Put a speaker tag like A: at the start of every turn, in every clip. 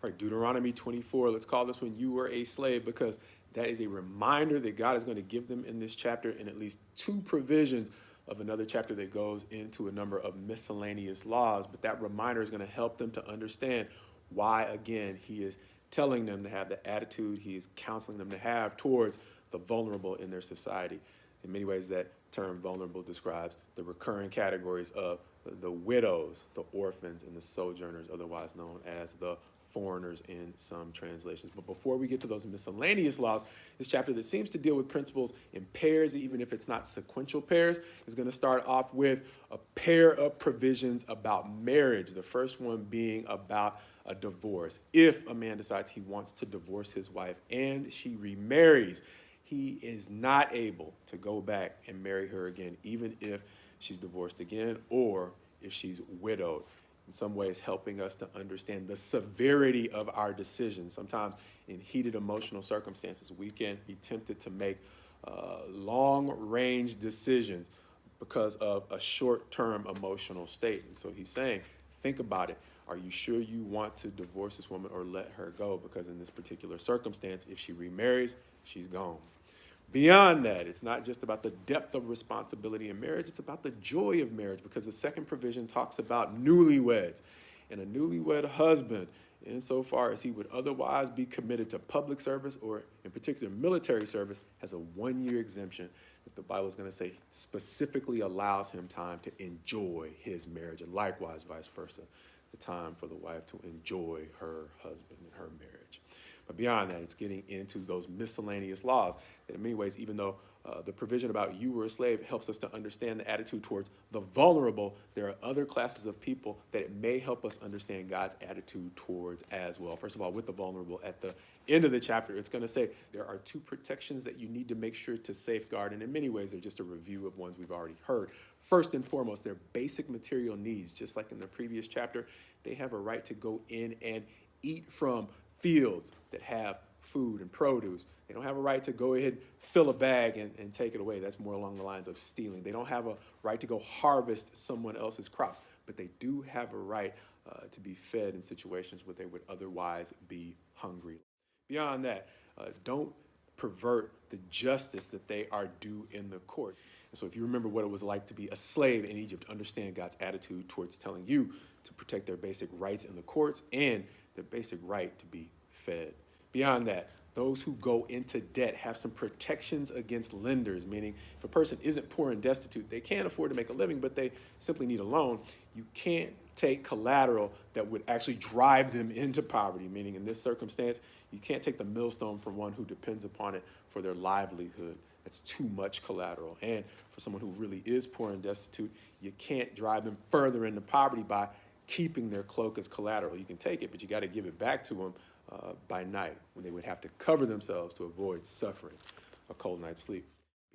A: All right, Deuteronomy 24, let's call this one You Were a Slave, because that is a reminder that God is going to give them in this chapter in at least two provisions of another chapter that goes into a number of miscellaneous laws. But that reminder is going to help them to understand why, again, he is telling them to have the attitude he is counseling them to have towards the vulnerable in their society. In many ways, that term vulnerable describes the recurring categories of the widows, the orphans, and the sojourners, otherwise known as the foreigners in some translations. But before we get to those miscellaneous laws, this chapter that seems to deal with principles in pairs, even if it's not sequential pairs, is going to start off with a pair of provisions about marriage. The first one being about a divorce. If a man decides he wants to divorce his wife and she remarries, he is not able to go back and marry her again, even if she's divorced again or if she's widowed. In some ways, helping us to understand the severity of our decisions. Sometimes in heated emotional circumstances, we can be tempted to make long-range decisions because of a short-term emotional state. And so he's saying, think about it. Are you sure you want to divorce this woman or let her go? Because in this particular circumstance, if she remarries, she's gone. Beyond that, it's not just about the depth of responsibility in marriage, it's about the joy of marriage, because the second provision talks about newlyweds. And a newlywed husband, insofar as he would otherwise be committed to public service or in particular military service, has a 1-year exemption that the Bible is going to say specifically allows him time to enjoy his marriage, and likewise vice versa, the time for the wife to enjoy her husband and her marriage. But beyond that, it's getting into those miscellaneous laws that in many ways, even though the provision about you were a slave helps us to understand the attitude towards the vulnerable, there are other classes of people that it may help us understand God's attitude towards as well. First of all, with the vulnerable, at the end of the chapter, it's going to say there are 2 protections that you need to make sure to safeguard, and in many ways, they're just a review of ones we've already heard. First and foremost, their basic material needs, just like in the previous chapter, they have a right to go in and eat from fields that have food and produce. They don't have a right to go ahead, fill a bag and take it away. That's more along the lines of stealing. They don't have a right to go harvest someone else's crops, but they do have a right to be fed in situations where they would otherwise be hungry. Beyond that, don't pervert the justice that they are due in the courts. And so if you remember what it was like to be a slave in Egypt, understand God's attitude towards telling you to protect their basic rights in the courts and their basic right to be fed. Beyond that, those who go into debt have some protections against lenders, meaning if a person isn't poor and destitute, they can't afford to make a living, but they simply need a loan. You can't take collateral that would actually drive them into poverty, meaning in this circumstance, you can't take the millstone from one who depends upon it for their livelihood. That's too much collateral. And for someone who really is poor and destitute, you can't drive them further into poverty by keeping their cloak as collateral. You can take it, but you got to give it back to them by night, when they would have to cover themselves to avoid suffering a cold night's sleep.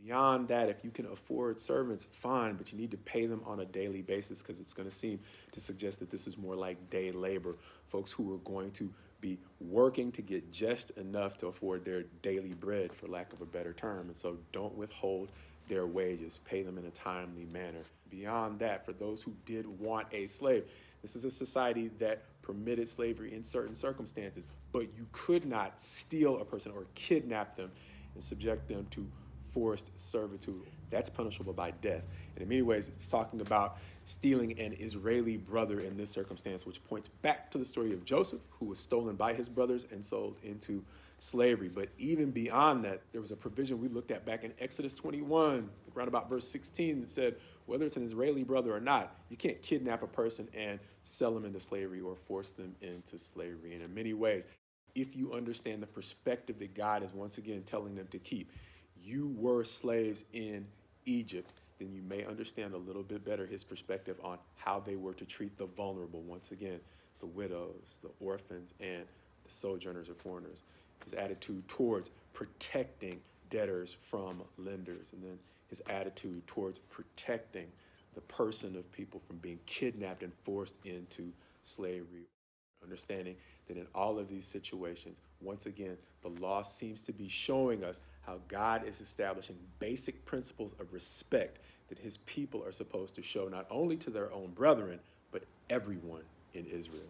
A: Beyond that, if you can afford servants, fine, but you need to pay them on a daily basis, because it's going to seem to suggest that this is more like day labor, folks who are going to be working to get just enough to afford their daily bread, for lack of a better term. And so don't withhold their wages. Pay them in a timely manner. Beyond that, for those who did want a slave, this is a society that permitted slavery in certain circumstances, but you could not steal a person or kidnap them and subject them to forced servitude. That's punishable by death. And in many ways, it's talking about stealing an Israeli brother in this circumstance, which points back to the story of Joseph, who was stolen by his brothers and sold into slavery. But even beyond that, there was a provision we looked at back in Exodus 21, around about verse 16, that said, whether it's an Israeli brother or not, you can't kidnap a person and sell them into slavery or force them into slavery. And in many ways, if you understand the perspective that God is once again telling them to keep, you were slaves in Egypt, then you may understand a little bit better his perspective on how they were to treat the vulnerable, once again, the widows, the orphans, and the sojourners or foreigners. His attitude towards protecting debtors from lenders, and then his attitude towards protecting the person of people from being kidnapped and forced into slavery. Understanding that in all of these situations, once again, the law seems to be showing us how God is establishing basic principles of respect that his people are supposed to show not only to their own brethren, but everyone in Israel.